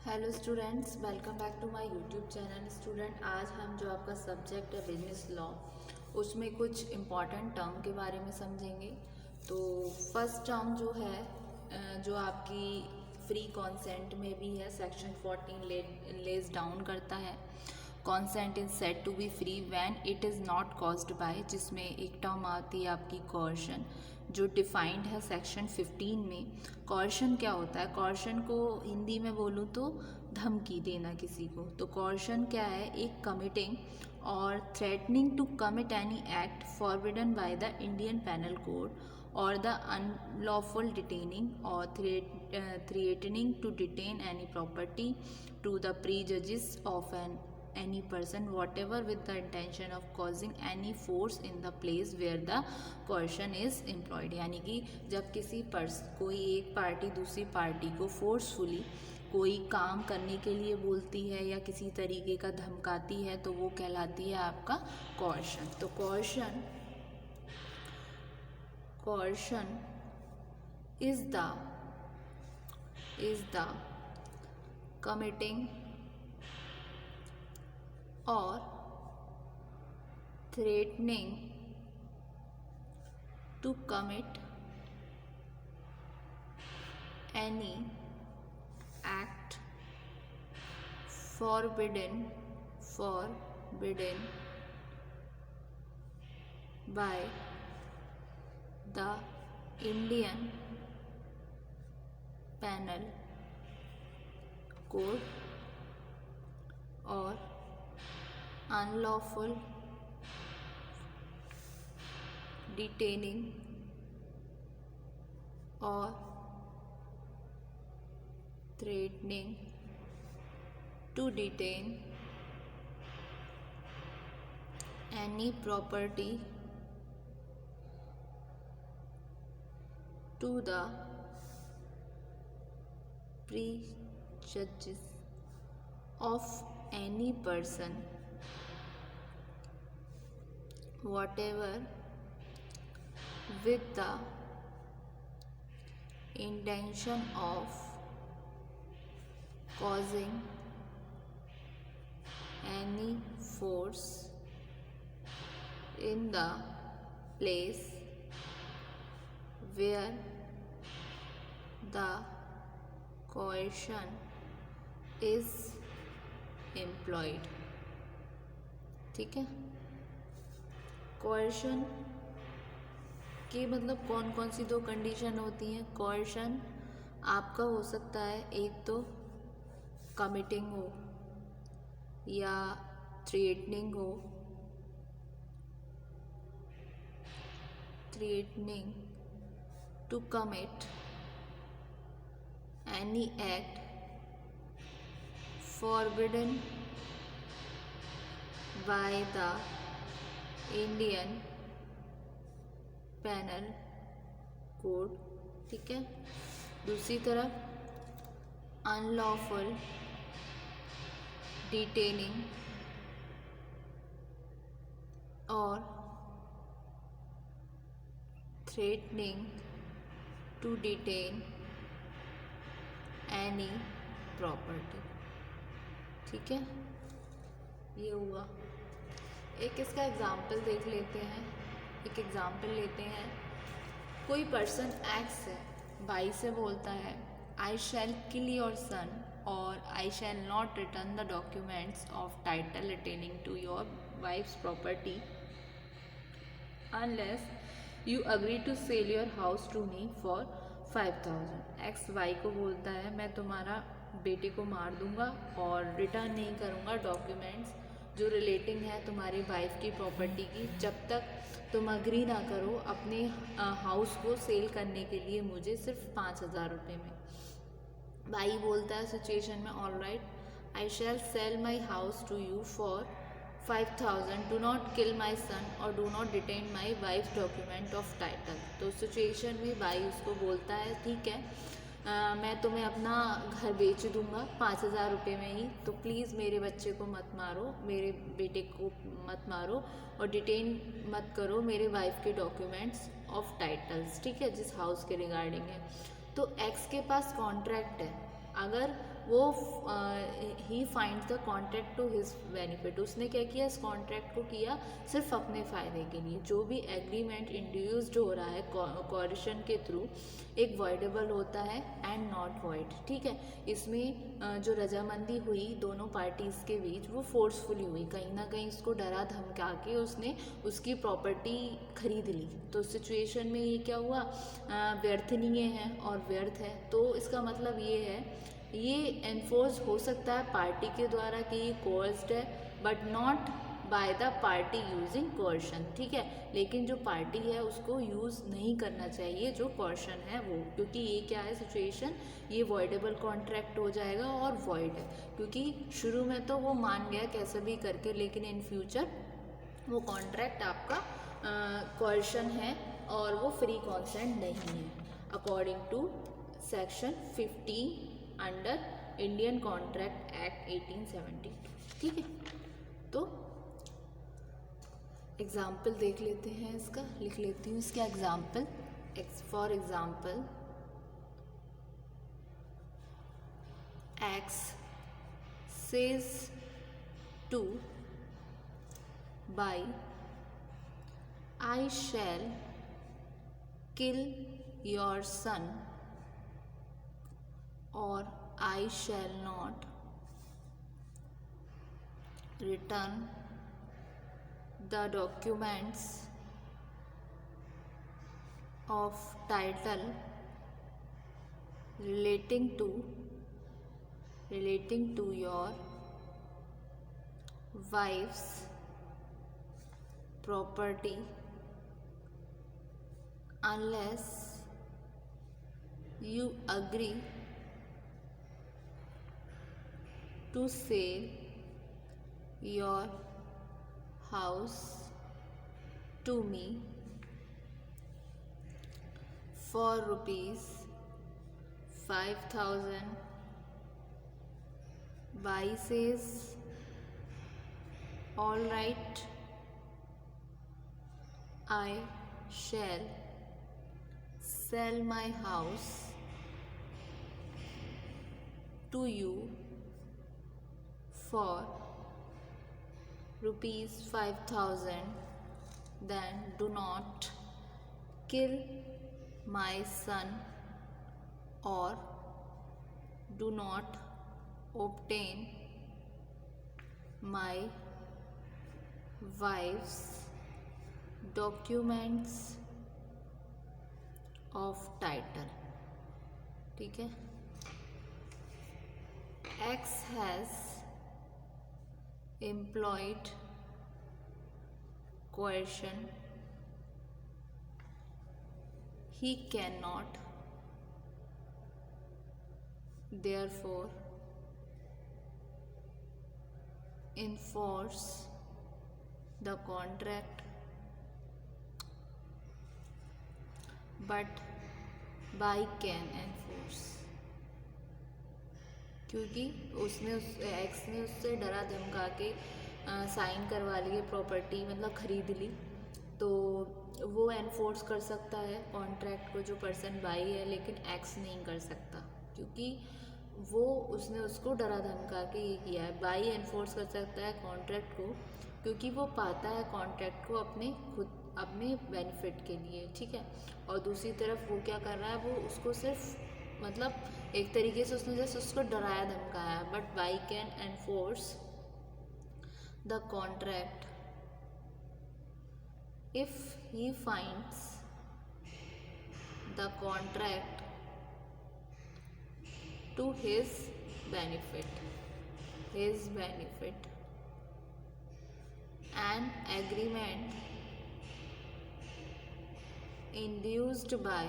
Hello students, welcome back to my YouTube channel. Student, आज हम जो आपका सब्जेक्ट है बिजनेस लॉ, उसमें कुछ इम्पॉर्टेंट टर्म के बारे में समझेंगे। तो फर्स्ट टर्म जो है जो आपकी फ्री कॉन्सेंट में भी है, सेक्शन 14 लेज डाउन करता है। Consent is said to be free when it is not caused by, जिसमें एक टर्म आती है आपकी कॉर्शन, जो डिफाइंड है सेक्शन 15 में। कॉर्शन क्या होता है? कॉर्शन को हिंदी में बोलूँ तो धमकी देना किसी को। तो कॉर्शन क्या है? एक कमिटिंग और threatening to commit any act forbidden by the Indian penal code और द अनलॉफुल डिटेनिंग और threatening to detain any property to the prejudice of any person whatever with the intention of causing any force in the place where the coercion is employed। यानी कि जब कोई एक party दूसरी party को forcefully कोई काम करने के लिए बोलती है या किसी तरीके का धमकाती है तो वो कहलाती है आपका coercion। तो coercion is the committing or threatening to commit any act forbidden by the Indian Penal Code or unlawful detaining or threatening to detain any property to the prejudice of any person whatever with the intention of causing any force in the place where the coercion is employed। ठीक है। कोएर्शन की मतलब कौन कौन सी दो condition होती हैं? कोएर्शन आपका हो सकता है एक तो कमिटिंग हो या थ्रेटनिंग हो, threatening to commit any act forbidden by the Indian penal code. ठीक है। दूसरी तरफ अनलॉफुल डिटेनिंग और threatening to detain any property. ठीक है, ये हुआ। एक इसका एग्जाम्पल देख लेते हैं। एक एग्जाम्पल लेते हैं। कोई पर्सन एक्स है, बाई से बोलता है आई शैल किल your son or I shall not return the documents of title retaining to your wife's property unless you agree to sell your house to me for 5000। X Y को बोलता है मैं तुम्हारा बेटे को मार दूंगा और रिटर्न नहीं करूंगा डॉक्यूमेंट्स जो रिलेटिंग है तुम्हारी वाइफ की प्रॉपर्टी की, जब तक तुम अग्री ना करो अपने हाउस को सेल करने के लिए मुझे सिर्फ 5000 रुपये में। भाई बोलता है सिचुएशन में all right I shall sell my house to you for 5000, do not kill my son or do not detain my wife document of title. तो सिचुएशन में भाई उसको बोलता है ठीक है मैं तुम्हें अपना घर बेच दूंगा 5000 रुपये में ही, तो प्लीज़ मेरे बच्चे को मत मारो, मेरे बेटे को मत मारो और डिटेन मत करो मेरे वाइफ के डॉक्यूमेंट्स ऑफ टाइटल्स, ठीक है, जिस हाउस के रिगार्डिंग है। तो एक्स के पास कॉन्ट्रैक्ट है, अगर वो ही finds the contract to his benefit, उसने क्या किया, इस कॉन्ट्रैक्ट को किया सिर्फ अपने फ़ायदे के लिए। जो भी एग्रीमेंट इंड्यूस्ड हो रहा है कोरिशन के थ्रू एक वॉइडेबल होता है एंड नॉट वॉइड, ठीक है। इसमें जो रजामंदी हुई दोनों पार्टीज़ के बीच वो फोर्सफुली हुई, कहीं ना कहीं उसको डरा धमका के उसने उसकी प्रॉपर्टी खरीद ली। तो सिचुएशन में ये क्या हुआ, व्यर्थनीय है और व्यर्थ है। तो इसका मतलब ये है, ये एनफोर्स हो सकता है पार्टी के द्वारा कि ये कोर्स्ड है, but not by the party using coercion, ठीक है। लेकिन जो पार्टी है उसको यूज़ नहीं करना चाहिए जो कोर्शन है वो, क्योंकि ये क्या है सिचुएशन, ये वॉइडेबल कॉन्ट्रैक्ट हो जाएगा और वॉइड है, क्योंकि शुरू में तो वो मान गया कैसे भी करके, लेकिन इन फ्यूचर वो कॉन्ट्रैक्ट आपका कोर्शन है और वो फ्री कॉन्सेंट नहीं है, according to section 15 under Indian contract act 1872, ठीक है। तो एग्जाम्पल देख लेते हैं, इसका लिख लेती हूँ इसका example. For example, X says to by, I shall kill your son, or I shall not return the documents of title relating to your wife's property unless you agree to sell your house to me for rupees 5,000. Bai says, all right, I shall sell my house to you for rupees 5,000. Then do not kill my son or do not obtain my wife's documents of title, ठीक है। X has employed coercion. He cannot therefore enforce the contract, but Bai can enforce, क्योंकि उसने x ने उससे डरा धमका के sign करवा लिए, प्रॉपर्टी मतलब खरीद ली, तो वो एनफोर्स कर सकता है कॉन्ट्रैक्ट को जो पर्सन बाई है, लेकिन एक्स नहीं कर सकता, क्योंकि वो उसने उसको डरा धमका के ये किया है। बाई एनफोर्स कर सकता है कॉन्ट्रैक्ट को, क्योंकि वो पाता है कॉन्ट्रैक्ट को अपने बेनिफिट के लिए, ठीक है। और दूसरी तरफ वो क्या कर रहा है, वो उसको सिर्फ मतलब एक तरीके से उसने जैसे उसको डराया धमकाया, but by can enforce the contract if he finds the contract to his benefit, an agreement induced by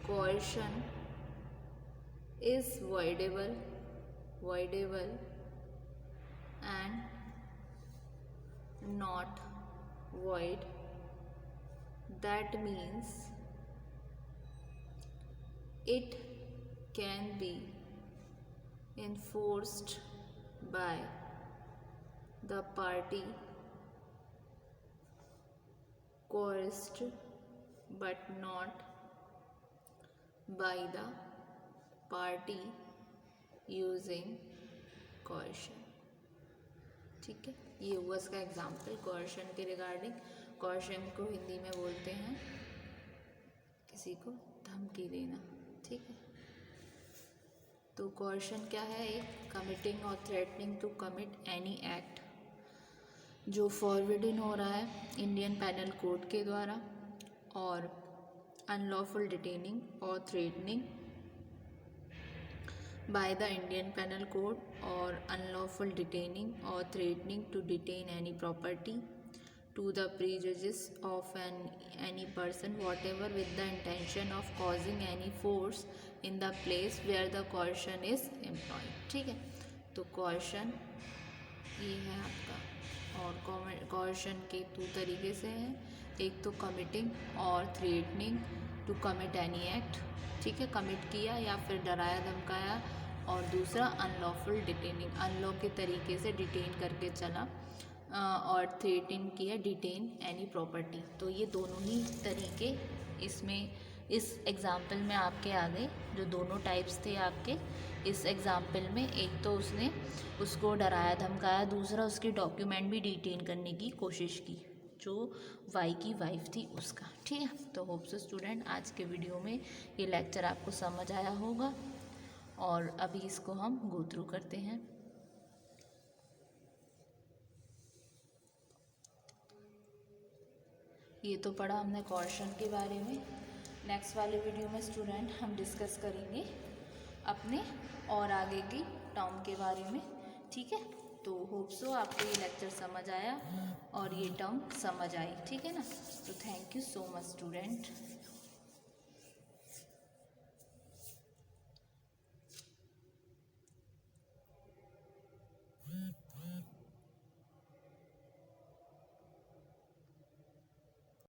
coercion is voidable and not void. That means it can be enforced by the party coerced but not by the party using coercion। ठीक है, ये हुआ इसका example coercion के regarding. coercion को हिंदी में बोलते हैं किसी को धमकी देना। ठीक है, तो coercion क्या है? एक कमिटिंग और threatening to commit any act जो फॉरबिडन हो रहा है इंडियन पैनल कोड के द्वारा, और अनलॉफुल डिटेनिंग और threatening by the Indian Penal Code, or unlawful detaining or threatening to detain any property to the prejudice of any person whatever with the intention of causing any force in the place where the coercion is employed। ठीक है, तो coercion ये है आपका, और coercion के दो तरीके से है, एक तो committing और threatening to commit any act। ठीक है, कमिट किया या फिर डराया धमकाया, और दूसरा अनलॉफुल डिटेनिंग, अनलॉ के तरीके से डिटेन करके चला, और थ्रेटन किया डिटेन एनी प्रॉपर्टी। तो ये दोनों ही तरीके इसमें इस एग्ज़ाम्पल में आपके आ गए, जो दोनों टाइप्स थे आपके इस एग्ज़ाम्पल में। एक तो उसने उसको डराया धमकाया, दूसरा उसकी डॉक्यूमेंट भी डिटेन करने की कोशिश की, जो वाई की वाइफ थी उसका। ठीक है, तो होप सो स्टूडेंट आज के वीडियो में ये लेक्चर आपको समझ आया होगा, और अभी इसको हम गो थ्रू करते हैं। ये तो पढ़ा हमने कॉर्शन के बारे में। नेक्स्ट वाले वीडियो में स्टूडेंट हम डिस्कस करेंगे अपने और आगे की टर्म के बारे में। ठीक है, तो होप सो आपको ये लेक्चर समझ आया और ये टर्म समझ आई। ठीक है ना, तो thank you so much student.